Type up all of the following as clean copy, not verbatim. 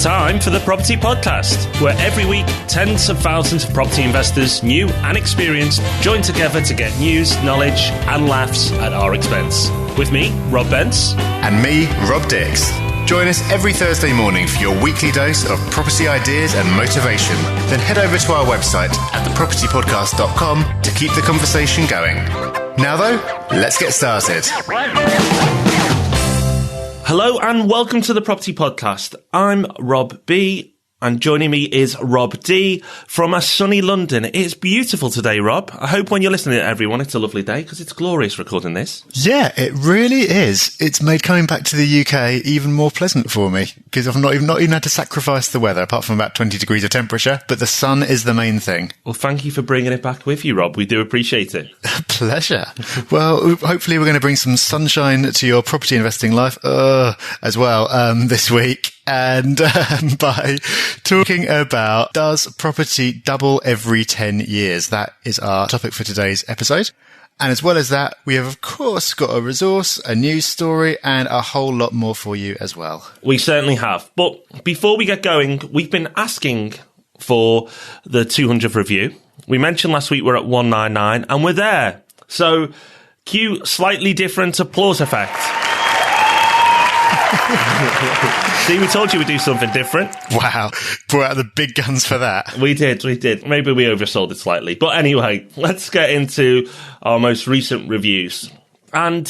time for the Property Podcast, where every week tens of thousands of property investors, new and experienced, join together to get news, knowledge and laughs at our expense. With me, Rob Bence. And me, Rob Dix. Join us every Thursday morning for your weekly dose of property ideas and motivation. Then head over to our website at thepropertypodcast.com to keep the conversation going. Now though, let's get started. Hello and welcome to the Property Podcast. I'm Rob B. And joining me is Rob D from a sunny London. It is beautiful today, Rob. I hope when you're listening to everyone, it's a lovely day because it's glorious recording this. Yeah, it really is. It's made coming back to the UK even more pleasant for me because I've not even had to sacrifice the weather apart from about 20 degrees of temperature. But the sun is the main thing. Well, thank you for bringing it back with you, Rob. We do appreciate it. Pleasure. Well, hopefully we're going to bring some sunshine to your property investing life as well this week. And by talking about, does property double every 10 years? That is our topic for today's episode. And as well as that, we have, of course, got a resource, a news story, and a whole lot more for you as well. We certainly have. But before we get going, we've been asking for the 200th review. We mentioned last week we're at 199, and we're there. So, cue slightly different applause effect. See, we told you we'd do something different. Wow. Brought out the big guns for that. We did. Maybe we oversold it slightly. But anyway, let's get into our most recent reviews. And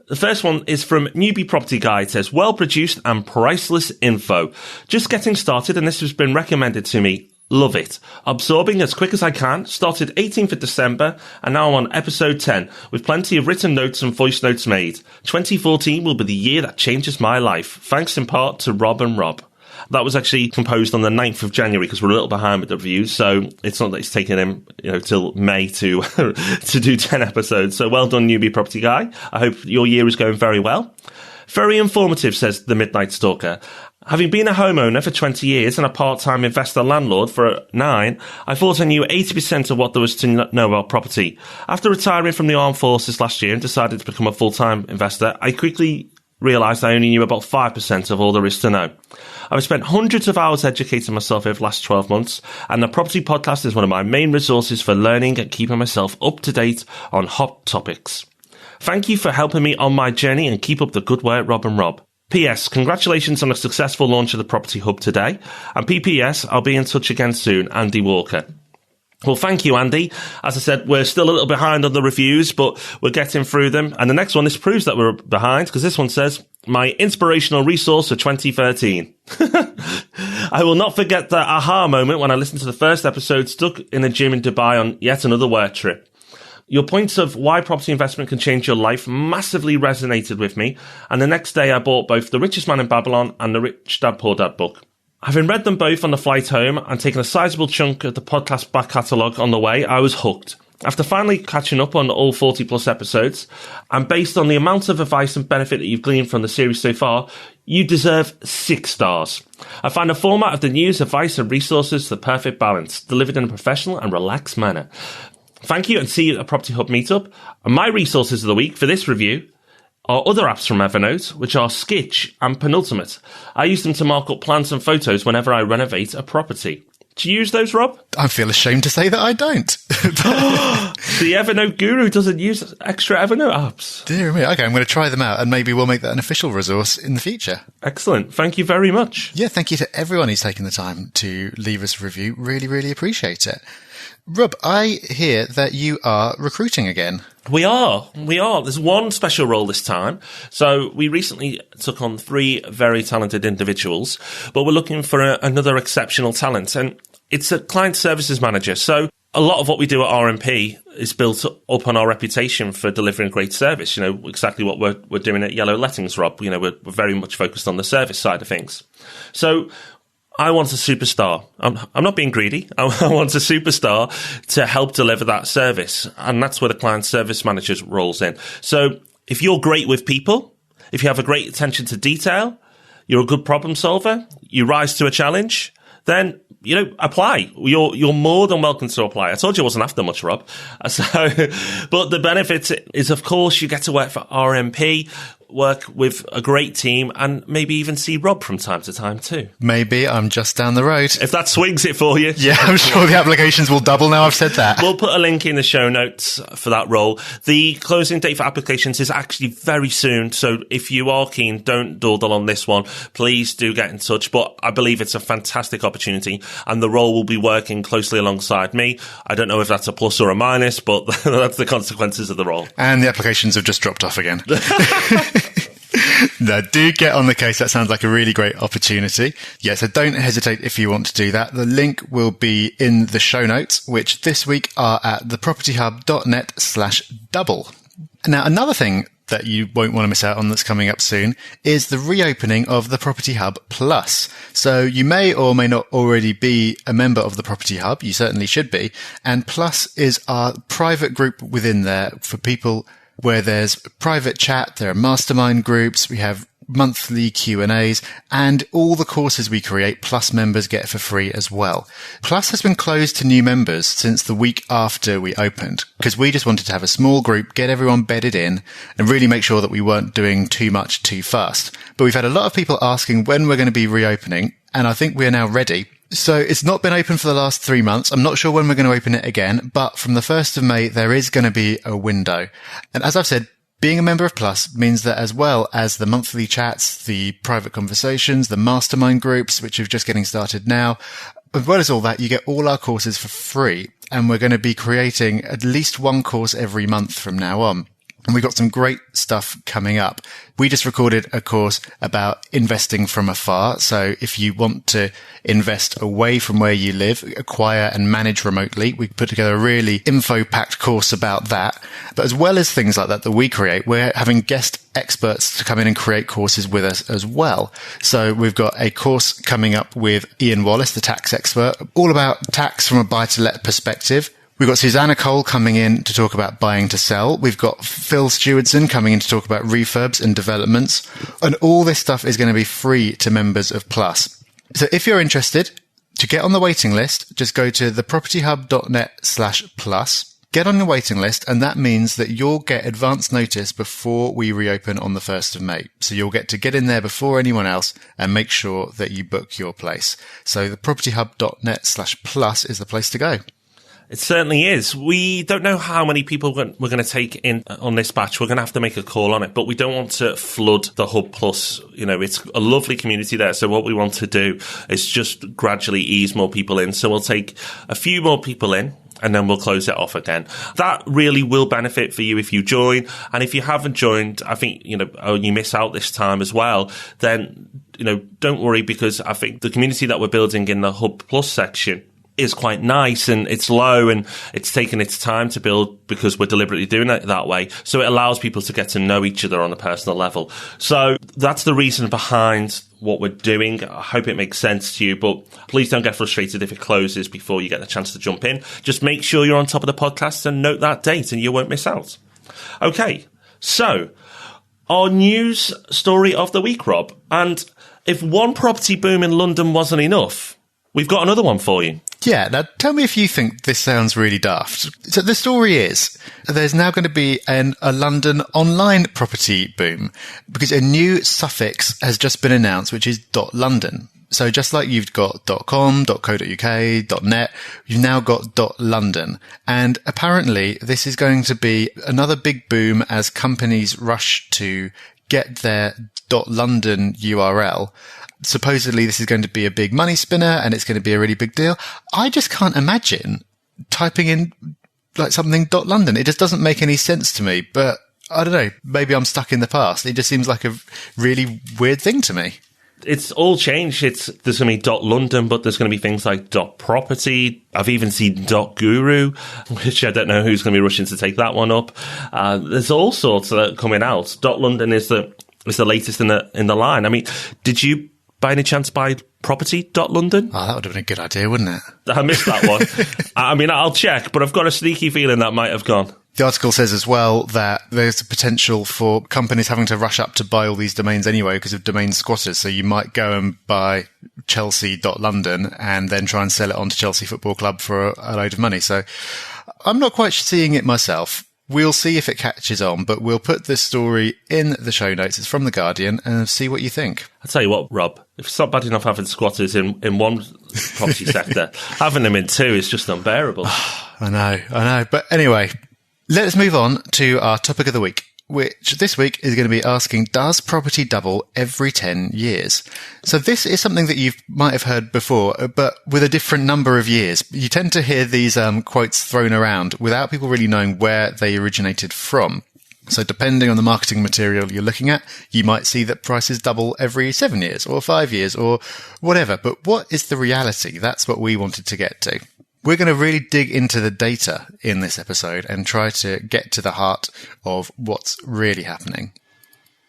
the first one is from Newbie Property Guy. It says, well produced and priceless info. Just getting started, and this has been recommended to me. Love it. Absorbing as quick as I can. Started 18th of December and now I'm on episode 10 with plenty of written notes and voice notes made. 2014 will be the year that changes my life. Thanks in part to Rob and Rob. That was actually composed on the 9th of January because we're a little behind with the reviews. So it's not that it's taken him, till May to do 10 episodes. So well done, Newbie Property Guy. I hope your year is going very well. Very informative, says the Midnight Stalker. Having been a homeowner for 20 years and a part-time investor landlord for 9, I thought I knew 80% of what there was to know about property. After retiring from the armed forces last year and decided to become a full-time investor, I quickly realised I only knew about 5% of all there is to know. I've spent hundreds of hours educating myself over the last 12 months, and the Property Podcast is one of my main resources for learning and keeping myself up to date on hot topics. Thank you for helping me on my journey and keep up the good work, Rob and Rob. P.S. Congratulations on a successful launch of the Property Hub today. And P.P.S. I'll be in touch again soon. Andy Walker. Well, thank you, Andy. As I said, we're still a little behind on the reviews, but we're getting through them. And the next one, this proves that we're behind, because this one says, my inspirational resource for 2013. I will not forget that aha moment when I listened to the first episode stuck in a gym in Dubai on yet another work trip. Your points of why property investment can change your life massively resonated with me, and the next day I bought both The Richest Man in Babylon and The Rich Dad Poor Dad book. Having read them both on the flight home and taken a sizable chunk of the podcast back catalogue on the way, I was hooked. After finally catching up on all 40 plus episodes, and based on the amount of advice and benefit that you've gleaned from the series so far, you deserve 6 stars. I find the format of the news, advice and resources the perfect balance, delivered in a professional and relaxed manner. Thank you and see you at a Property Hub meetup. And my resources of the week for this review are other apps from Evernote, which are Skitch and Penultimate. I use them to mark up plans and photos whenever I renovate a property. Do you use those, Rob? I feel ashamed to say that I don't. The Evernote guru doesn't use extra Evernote apps. Dear me. Okay, I'm going to try them out and maybe we'll make that an official resource in the future. Excellent. Thank you very much. Yeah, thank you to everyone who's taken the time to leave us a review. Really, really appreciate it. Rob, I hear that you are recruiting again. We are. There's one special role this time. So we recently took on 3 very talented individuals, but we're looking for another exceptional talent. And it's a client services manager. So a lot of what we do at RMP is built up on our reputation for delivering great service. Exactly what we're doing at Yellow Lettings, Rob. We're very much focused on the service side of things. So I want a superstar. I'm not being greedy. I want a superstar to help deliver that service. And that's where the client service manager rolls in. So if you're great with people, if you have a great attention to detail, you're a good problem solver, you rise to a challenge, then, apply. You're more than welcome to apply. I told you I wasn't after much, Rob. But the benefit is, of course, you get to work for RMP. work with a great team and maybe even see Rob from time to time too. Maybe. I'm just down the road. If that swings it for you. Yeah, I'm sure the applications will double now I've said that. We'll put a link in the show notes for that role. The closing date for applications is actually very soon. So if you are keen, don't dawdle on this one. Please do get in touch. But I believe it's a fantastic opportunity and the role will be working closely alongside me. I don't know if that's a plus or a minus, but that's the consequences of the role. And the applications have just dropped off again. No, do get on the case. That sounds like a really great opportunity. Yeah, so don't hesitate if you want to do that. The link will be in the show notes, which this week are at thepropertyhub.net/double. Now, another thing that you won't want to miss out on that's coming up soon is the reopening of the Property Hub Plus. So you may or may not already be a member of the Property Hub. You certainly should be. And Plus is our private group within there for people where there's private chat, there are mastermind groups, we have monthly Q&As, and all the courses we create, Plus members get for free as well. Plus has been closed to new members since the week after we opened, because we just wanted to have a small group, get everyone bedded in, and really make sure that we weren't doing too much too fast. But we've had a lot of people asking when we're going to be reopening, and I think we are now ready. So it's not been open for the last 3 months. I'm not sure when we're going to open it again, but from the 1st of May, there is going to be a window. And as I've said, being a member of Plus means that as well as the monthly chats, the private conversations, the mastermind groups, which are just getting started now, as well as all that, you get all our courses for free. And we're going to be creating at least one course every month from now on. And we've got some great stuff coming up. We just recorded a course about investing from afar. So if you want to invest away from where you live, acquire and manage remotely, we put together a really info-packed course about that. But as well as things like that we create, we're having guest experts to come in and create courses with us as well. So we've got a course coming up with Ian Wallace, the tax expert, all about tax from a buy-to-let perspective. We've got Susanna Cole coming in to talk about buying to sell. We've got Phil Stewardson coming in to talk about refurbs and developments. And all this stuff is going to be free to members of Plus. So if you're interested, to get on the waiting list, just go to thepropertyhub.net/plus. Get on the waiting list, and that means that you'll get advance notice before we reopen on the 1st of May. So you'll get to get in there before anyone else and make sure that you book your place. So thepropertyhub.net/plus is the place to go. It certainly is. We don't know how many people we're going to take in on this batch. We're going to have to make a call on it, but we don't want to flood the Hub Plus. You know, it's a lovely community there. So what we want to do is just gradually ease more people in. So we'll take a few more people in and then we'll close it off again. That really will benefit for you if you join. And if you haven't joined, I think, you miss out this time as well, then, don't worry, because I think the community that we're building in the Hub Plus section is quite nice, and it's low, and it's taken its time to build because we're deliberately doing it that way. So it allows people to get to know each other on a personal level. So that's the reason behind what we're doing. I hope it makes sense to you, but please don't get frustrated if it closes before you get the chance to jump in. Just make sure you're on top of the podcast and note that date and you won't miss out. Okay, so our news story of the week, Rob. And if one property boom in London wasn't enough, we've got another one for you. Yeah, now tell me if you think this sounds really daft. So the story is, there's now going to be a London online property boom because a new suffix has just been announced, which is .london. So just like you've got .com, .co.uk, .net, you've now got .london. And apparently this is going to be another big boom as companies rush to get their .london URL. Supposedly this is going to be a big money spinner and it's going to be a really big deal. I just can't imagine typing in like something .london. It just doesn't make any sense to me, but I don't know. Maybe I'm stuck in the past. It just seems like a really weird thing to me. It's all changed. There's going to be .london, but there's going to be things like .property. I've even seen .guru, which I don't know who's going to be rushing to take that one up. There's all sorts that are coming out. .london is the latest in the line. I mean, did you by any chance buy property.london? Oh, that would have been a good idea, wouldn't it? I missed that one. I mean, I'll check, but I've got a sneaky feeling that might have gone. The article says as well that there's a potential for companies having to rush up to buy all these domains anyway because of domain squatters. So you might go and buy Chelsea.London and then try and sell it on to Chelsea Football Club for a load of money. So I'm not quite seeing it myself. We'll see if it catches on, but we'll put this story in the show notes. It's from The Guardian, and see what you think. I'll tell you what, Rob, if it's not bad enough having squatters in one property sector, having them in two is just unbearable. I know. But anyway, let's move on to our topic of the week, which this week is going to be asking, does property double every 10 years? So this is something that you might have heard before, but with a different number of years. You tend to hear these quotes thrown around without people really knowing where they originated from. So depending on the marketing material you're looking at, you might see that prices double every 7 years or 5 years or whatever. But what is the reality? That's what we wanted to get to. We're going to really dig into the data in this episode and try to get to the heart of what's really happening.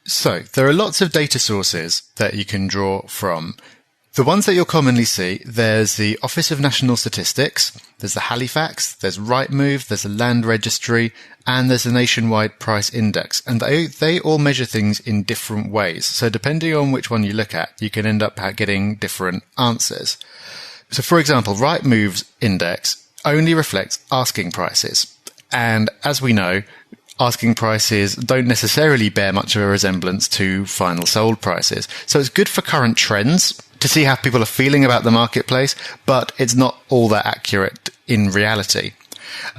So there are lots of data sources that you can draw from. The ones that you'll commonly see, there's the Office of National Statistics, there's the Halifax, there's Rightmove, there's the Land Registry, and there's the Nationwide Price Index. And they all measure things in different ways. So depending on which one you look at, you can end up getting different answers. So, for example, Rightmove's index only reflects asking prices. And as we know, asking prices don't necessarily bear much of a resemblance to final sold prices. So it's good for current trends to see how people are feeling about the marketplace, but it's not all that accurate in reality.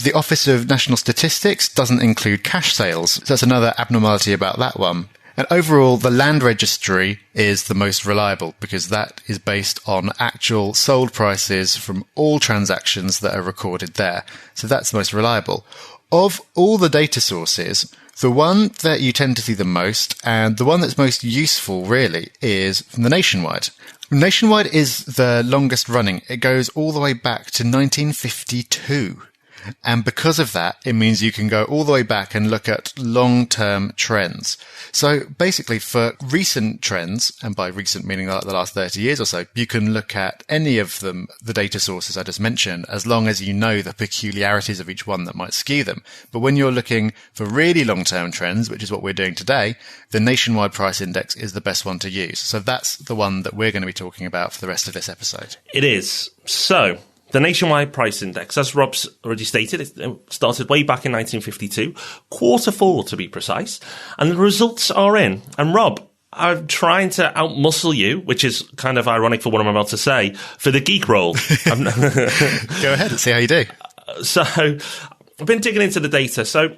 The Office of National Statistics doesn't include cash sales. So that's another abnormality about that one. And overall, the Land Registry is the most reliable because that is based on actual sold prices from all transactions that are recorded there. So that's the most reliable. Of all the data sources, the one that you tend to see the most and the one that's most useful really is from the Nationwide. Nationwide is the longest running. It goes all the way back to 1952. And because of that, it means you can go all the way back and look at long-term trends. So basically for recent trends, and by recent meaning like the last 30 years or so, you can look at any of them, the data sources I just mentioned, as long as you know the peculiarities of each one that might skew them. But when you're looking for really long-term trends, which is what we're doing today, the Nationwide Price Index is the best one to use. So that's the one that we're going to be talking about for the rest of this episode. It is. So the Nationwide Price Index, as Rob's already stated, it started way back in 1952, Q4 to be precise, and the results are in. And Rob, I'm trying to outmuscle you, which is kind of ironic for what I'm about to say, for the geek role. Go ahead and see how you do. So I've been digging into the data. So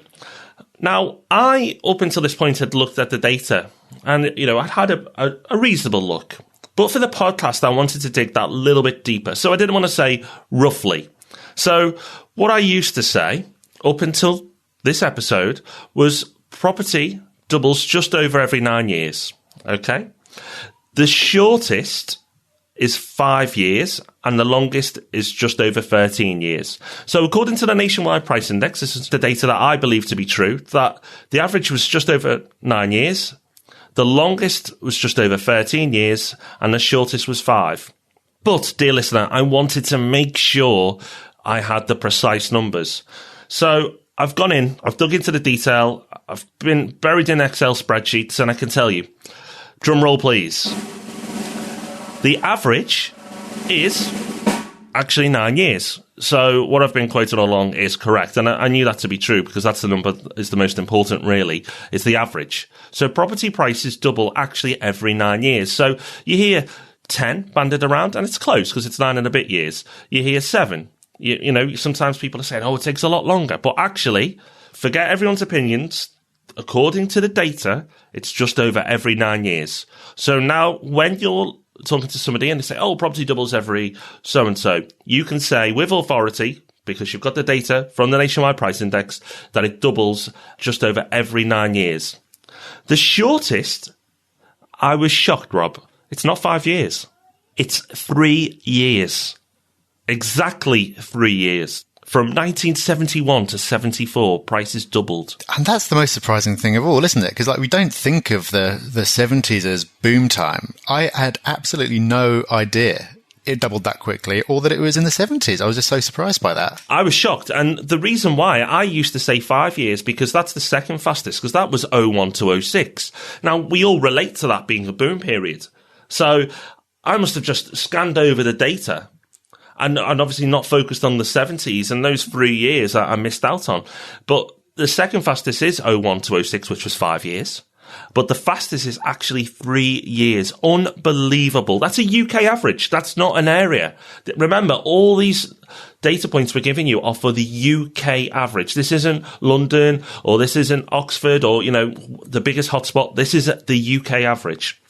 now I, up until this point, had looked at the data and, I'd had a reasonable look. But for the podcast, I wanted to dig that little bit deeper. So I didn't want to say roughly. So what I used to say up until this episode was property doubles just over every 9 years. Okay. The shortest is 5 years and the longest is just over 13 years. So according to the Nationwide Price Index, this is the data that I believe to be true, that the average was just over 9 years. The longest was just over 13 years and the shortest was 5. But, dear listener, I wanted to make sure I had the precise numbers. So I've gone in, I've dug into the detail, I've been buried in Excel spreadsheets, and I can tell you, drum roll please, the average is actually 9 years. So what I've been quoted all along is correct. And I knew that to be true because that's the number that is the most important, really, is the average. So property prices double actually every 9 years. So you hear 10 banded around and it's close because it's 9 and a bit years. You hear 7. Sometimes people are saying, oh, it takes a lot longer. But actually, forget everyone's opinions. According to the data, it's just over every 9 years. So now when you're talking to somebody and they say, oh, property doubles every so-and-so, you can say with authority, because you've got the data from the Nationwide Price Index, that it doubles just over every 9 years. The shortest, I was shocked, Rob. It's not 5 years. It's 3 years. Exactly 3 years. From 1971 to 74, prices doubled. And that's the most surprising thing of all, isn't it? Because we don't think of the 70s as boom time. I had absolutely no idea it doubled that quickly or that it was in the 70s. I was just so surprised by that. I was shocked. And the reason why I used to say 5 years, because that's the second fastest, because that was 01 to 06. Now, we all relate to that being a boom period. So I must have just scanned over the data and obviously not focused on the 70s, and those 3 years I missed out on. But The second fastest is 01 to 06, which was 5 years. But the fastest is actually 3 years. Unbelievable. That's a UK average. That's not an area. Remember, all these data points we're giving you are for the UK average. This isn't London, or this isn't Oxford, or, the biggest hotspot. This is the UK average.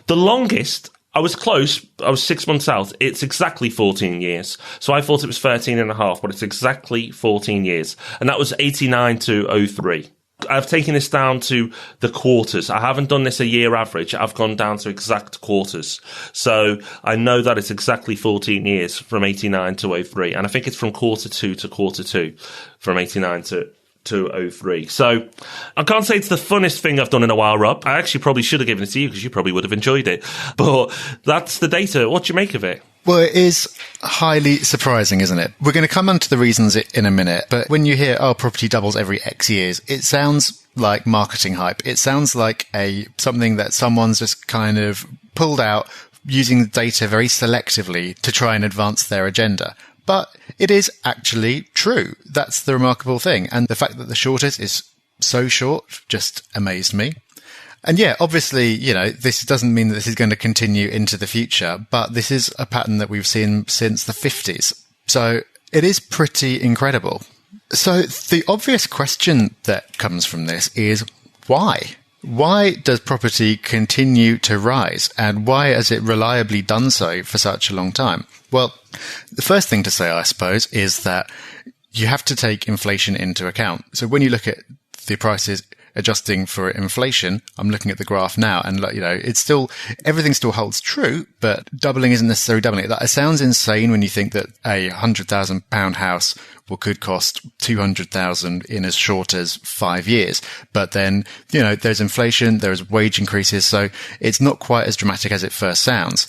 The longest, I was close. I was 6 months out. It's exactly 14 years. So I thought it was 13 and a half, but it's exactly 14 years. And that was 89 to 03. I've taken this down to the quarters. I haven't done this a year average. I've gone down to exact quarters. So I know that it's exactly 14 years from 89 to 03. And I think it's from quarter two to quarter two from 89 to 03. So I can't say it's the funnest thing I've done in a while, Rob. I actually probably should have given it to you because you probably would have enjoyed it. But that's the data. What do you make of it? Well, it is highly surprising, isn't it? We're going to come on to the reasons in a minute, but when you hear, property doubles every X years, it sounds like marketing hype. It sounds like something that someone's just kind of pulled out using the data very selectively to try and advance their agenda. But it is actually true. That's the remarkable thing. And the fact that the shortest is so short just amazed me. And yeah, obviously, this doesn't mean that this is going to continue into the future, but this is a pattern that we've seen since the 50s. So it is pretty incredible. So the obvious question that comes from this is why? Why does property continue to rise, and why has it reliably done so for such a long time? Well, the first thing to say, I suppose, is that you have to take inflation into account. So when you look at the prices adjusting for inflation, I'm looking at the graph now, and it's still, everything still holds true, but doubling isn't necessarily doubling. That sounds insane when you think that a £100,000 house could cost 200,000 in as short as 5 years. But then, there's inflation, there's wage increases, so it's not quite as dramatic as it first sounds.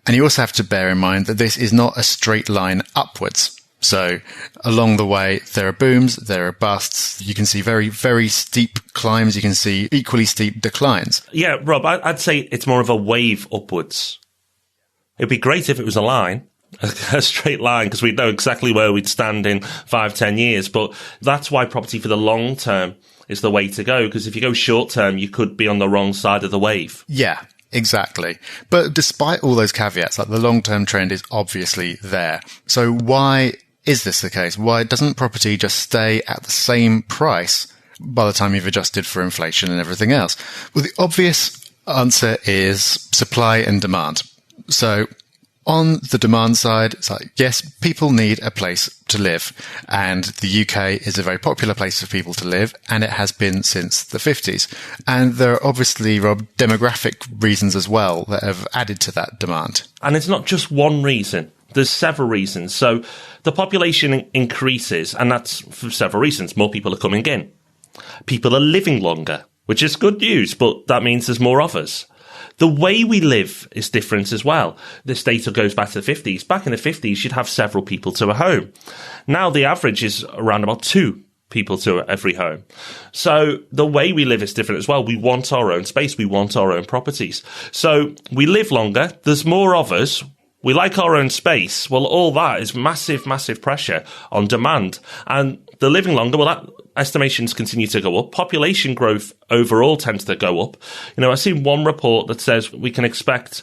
And you also have to bear in mind that this is not a straight line upwards. So along the way, there are booms, there are busts. You can see very, very steep climbs. You can see equally steep declines. Yeah, Rob, I'd say it's more of a wave upwards. It'd be great if it was a line, a straight line, because we'd know exactly where we'd stand in 5-10 years. But that's why property for the long term is the way to go, because if you go short term, you could be on the wrong side of the wave. Yeah. Exactly. But despite all those caveats, the long-term trend is obviously there. So why is this the case? Why doesn't property just stay at the same price by the time you've adjusted for inflation and everything else? Well, the obvious answer is supply and demand. So on the demand side, it's yes, people need a place to live, and the UK is a very popular place for people to live, and it has been since the 50s. And there are obviously, Rob, demographic reasons as well that have added to that demand. And it's not just one reason. There's several reasons. So the population increases, and that's for several reasons. More people are coming in. People are living longer, which is good news, but that means there's more of us. The way we live is different as well. This data goes back to the 50s. Back in the 50s, you'd have several people to a home. Now the average is around about 2 people to every home. So the way we live is different as well. We want our own space. We want our own properties. So we live longer. There's more of us. We like our own space. Well, all that is massive, massive pressure on demand. And the living longer, that estimations continue to go up. Population growth overall tends to go up. I've seen one report that says we can expect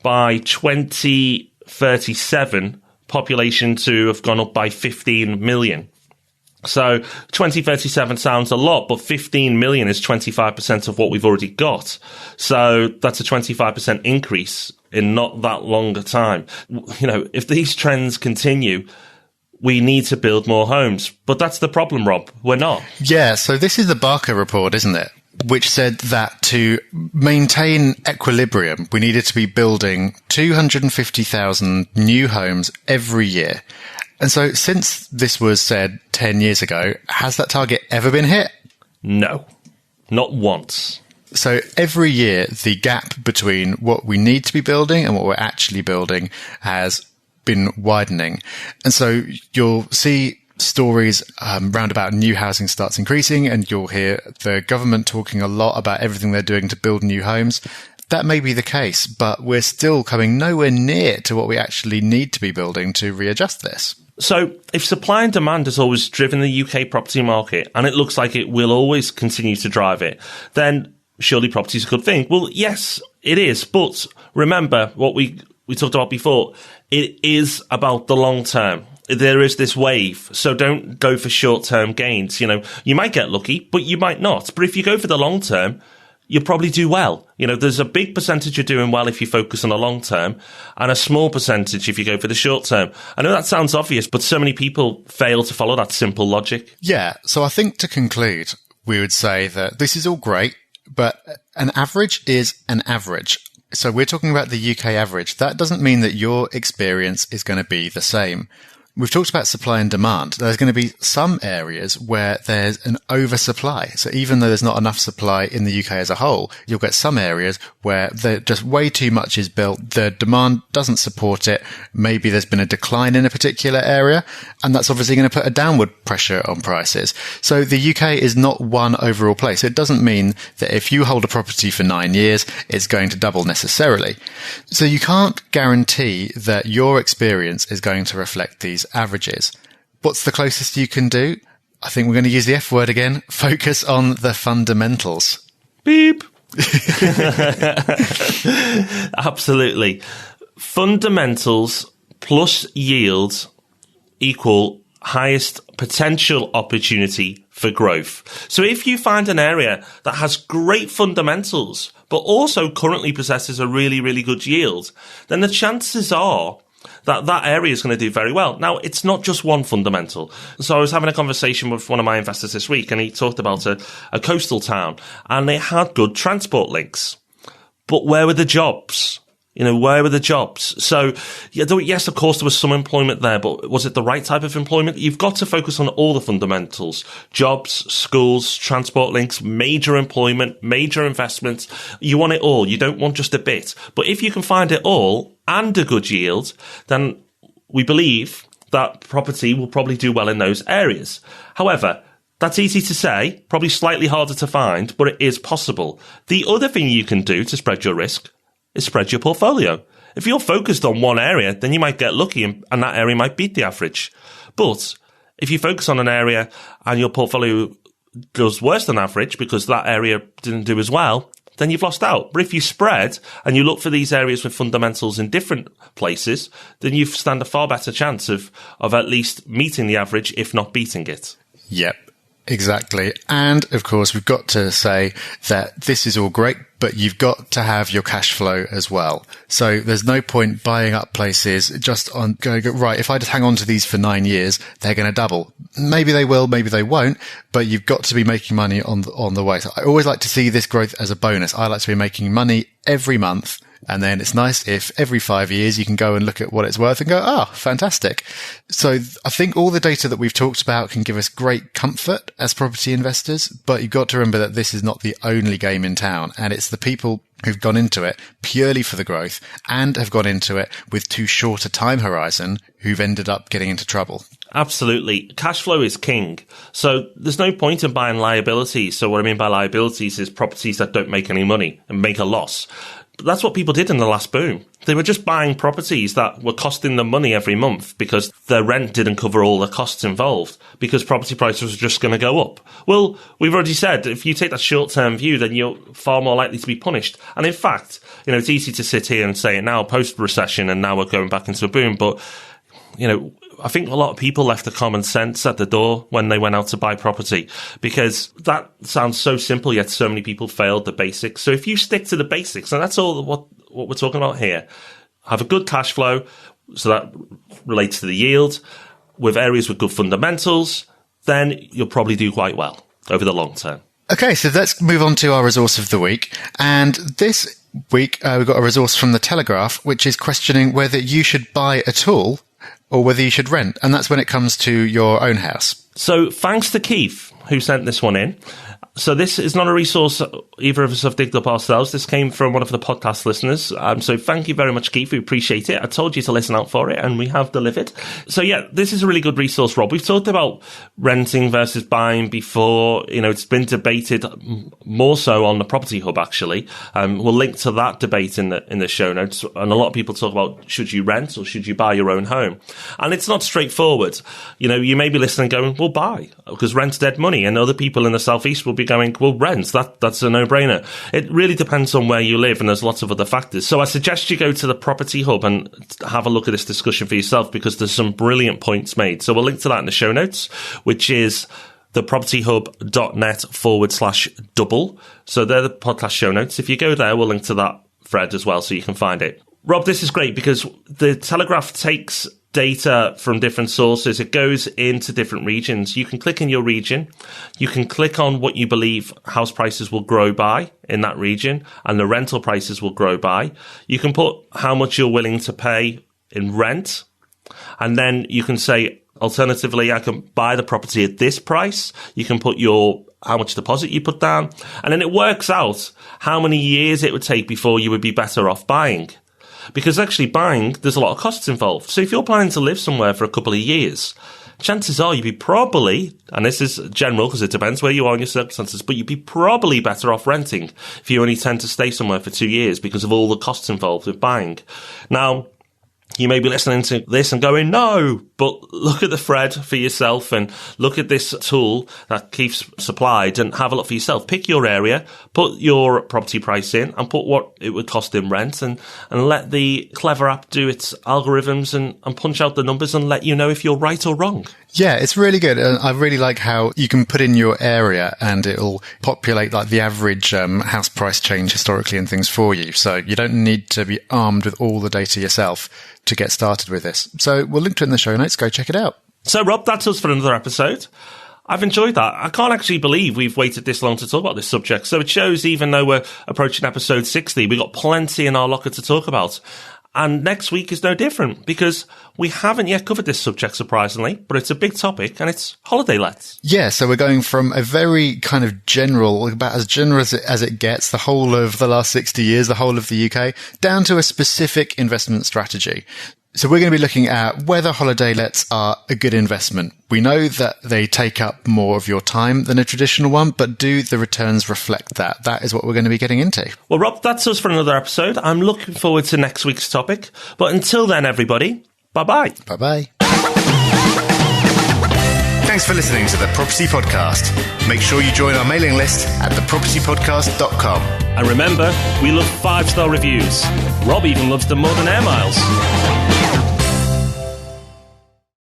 by 2037 population to have gone up by 15 million. So 2037 sounds a lot, but 15 million is 25% of what we've already got. So that's a 25% increase in not that long a time. If these trends continue, we need to build more homes. But that's the problem, Rob. We're not. Yeah, so this is the Barker report, isn't it? Which said that to maintain equilibrium, we needed to be building 250,000 new homes every year. And so since this was said 10 years ago, has that target ever been hit? No, not once. So every year, the gap between what we need to be building and what we're actually building has been widening. And so you'll see stories round about new housing starts increasing, and you'll hear the government talking a lot about everything they're doing to build new homes. that may be the case, but we're still coming nowhere near to what we actually need to be building to readjust this. So if supply and demand has always driven the UK property market, and it looks like it will always continue to drive it, then surely property is a good thing. Well, yes, it is. But remember what we talked about before. It is about the long term. There is this wave. So don't go for short-term gains. You might get lucky, but you might not. But if you go for the long term, you'll probably do well. There's a big percentage you're doing well if you focus on the long term, and a small percentage if you go for the short term. I know that sounds obvious, but so many people fail to follow that simple logic. Yeah. So I think to conclude, we would say that this is all great, but an average is an average. So we're talking about the UK average. That doesn't mean that your experience is going to be the same. We've talked about supply and demand. There's going to be some areas where there's an oversupply. So even though there's not enough supply in the UK as a whole, you'll get some areas where just way too much is built. The demand doesn't support it. Maybe there's been a decline in a particular area, and that's obviously going to put a downward pressure on prices. So the UK is not one overall place. It doesn't mean that if you hold a property for 9 years, it's going to double necessarily. So you can't guarantee that your experience is going to reflect these averages. What's the closest you can do? I think we're going to use the F word again. Focus on the fundamentals. Beep. Absolutely. Fundamentals plus yield equal highest potential opportunity for growth. So if you find an area that has great fundamentals, but also currently possesses a really, really good yield, then the chances are that area is going to do very well. Now, it's not just one fundamental. So I was having a conversation with one of my investors this week, and he talked about a coastal town, and they had good transport links. But where were the jobs? Where were the jobs? So, yes, of course, there was some employment there, but was it the right type of employment? You've got to focus on all the fundamentals. Jobs, schools, transport links, major employment, major investments. You want it all. You don't want just a bit. But if you can find it all and a good yield, then we believe that property will probably do well in those areas. However, that's easy to say, probably slightly harder to find, but it is possible. The other thing you can do to spread your risk is spread your portfolio. If you're focused on one area, then you might get lucky and that area might beat the average. But if you focus on an area and your portfolio does worse than average because that area didn't do as well, then you've lost out. But if you spread and you look for these areas with fundamentals in different places, then you stand a far better chance of at least meeting the average, if not beating it. Yep. Exactly. And of course, we've got to say that this is all great, but you've got to have your cash flow as well. So there's no point buying up places just on going, right, if I just hang on to these for 9 years, they're going to double. Maybe they will, maybe they won't, but you've got to be making money on the way. So I always like to see this growth as a bonus. I like to be making money every month. And then it's nice if every 5 years you can go and look at what it's worth and go, fantastic. So I think all the data that we've talked about can give us great comfort as property investors, but you've got to remember that this is not the only game in town. And it's the people who've gone into it purely for the growth and have gone into it with too short a time horizon who've ended up getting into trouble. Absolutely. Cash flow is king. So there's no point in buying liabilities. So what I mean by liabilities is properties that don't make any money and make a loss. But that's what people did in the last boom. They were just buying properties that were costing them money every month because their rent didn't cover all the costs involved because property prices were just going to go up. Well, we've already said if you take that short-term view, then you're far more likely to be punished. And in fact, it's easy to sit here and say it now post-recession and now we're going back into a boom. But, I think a lot of people left the common sense at the door when they went out to buy property because that sounds so simple, yet so many people failed the basics. So if you stick to the basics, and that's all what we're talking about here, have a good cash flow, so that relates to the yield, with areas with good fundamentals, then you'll probably do quite well over the long term. Okay, so let's move on to our resource of the week. And this week, we've got a resource from The Telegraph, which is questioning whether you should buy at all or whether you should rent. And that's when it comes to your own house. So thanks to Keith, who sent this one in. So this is not a resource either of us have digged up ourselves. This came from one of the podcast listeners. So thank you very much, Keith. We appreciate it. I told you to listen out for it, and we have delivered. So yeah, this is a really good resource, Rob. We've talked about renting versus buying before. It's been debated more so on the Property Hub, actually. We'll link to that debate in the show notes. And a lot of people talk about, should you rent or should you buy your own home? And it's not straightforward. You may be listening going, well, buy, because rent's dead money. And other people in the Southeast will be going, well, rent, that's a no-brainer. It really depends on where you live, and there's lots of other factors. So I suggest you go to the Property Hub and have a look at this discussion for yourself, because there's some brilliant points made. So we'll link to that in the show notes, which is thepropertyhub.net/double. So they're the podcast show notes. If you go there, we'll link to that thread as well, so you can find it. Rob, this is great because the Telegraph takes data from different sources. It goes into different regions. You can click in your region. You can click on what you believe house prices will grow by in that region, and the rental prices will grow by. You can put how much you're willing to pay in rent, and then you can say, alternatively, I can buy the property at this price. You can put how much deposit you put down, and then it works out how many years it would take before you would be better off buying. Because actually buying, there's a lot of costs involved. So if you're planning to live somewhere for a couple of years, chances are you'd be probably, and this is general because it depends where you are in your circumstances, but you'd be probably better off renting if you only tend to stay somewhere for 2 years because of all the costs involved with buying. Now, you may be listening to this and going, no, but look at the thread for yourself and look at this tool that Keith's supplied and have a look for yourself. Pick your area, put your property price in and put what it would cost in rent and let the clever app do its algorithms and punch out the numbers and let you know if you're right or wrong. Yeah, it's really good. I really like how you can put in your area and it'll populate like the average house price change historically and things for you. So you don't need to be armed with all the data yourself to get started with this. So we'll link to it in the show notes. Go check it out. So Rob, that's us for another episode. I've enjoyed that. I can't actually believe we've waited this long to talk about this subject. So it shows even though we're approaching episode 60, we've got plenty in our locker to talk about. And next week is no different because we haven't yet covered this subject, surprisingly, but it's a big topic and it's holiday lets. Yeah, so we're going from a very kind of general, about as general as it gets, the whole of the last 60 years, the whole of the UK, down to a specific investment strategy. So we're going to be looking at whether holiday lets are a good investment. We know that they take up more of your time than a traditional one, but do the returns reflect that? That is what we're going to be getting into. Well, Rob, that's us for another episode. I'm looking forward to next week's topic. But until then, everybody, bye-bye. Bye-bye. Thanks for listening to The Property Podcast. Make sure you join our mailing list at thepropertypodcast.com. And remember, we love 5-star reviews. Rob even loves them more than air miles.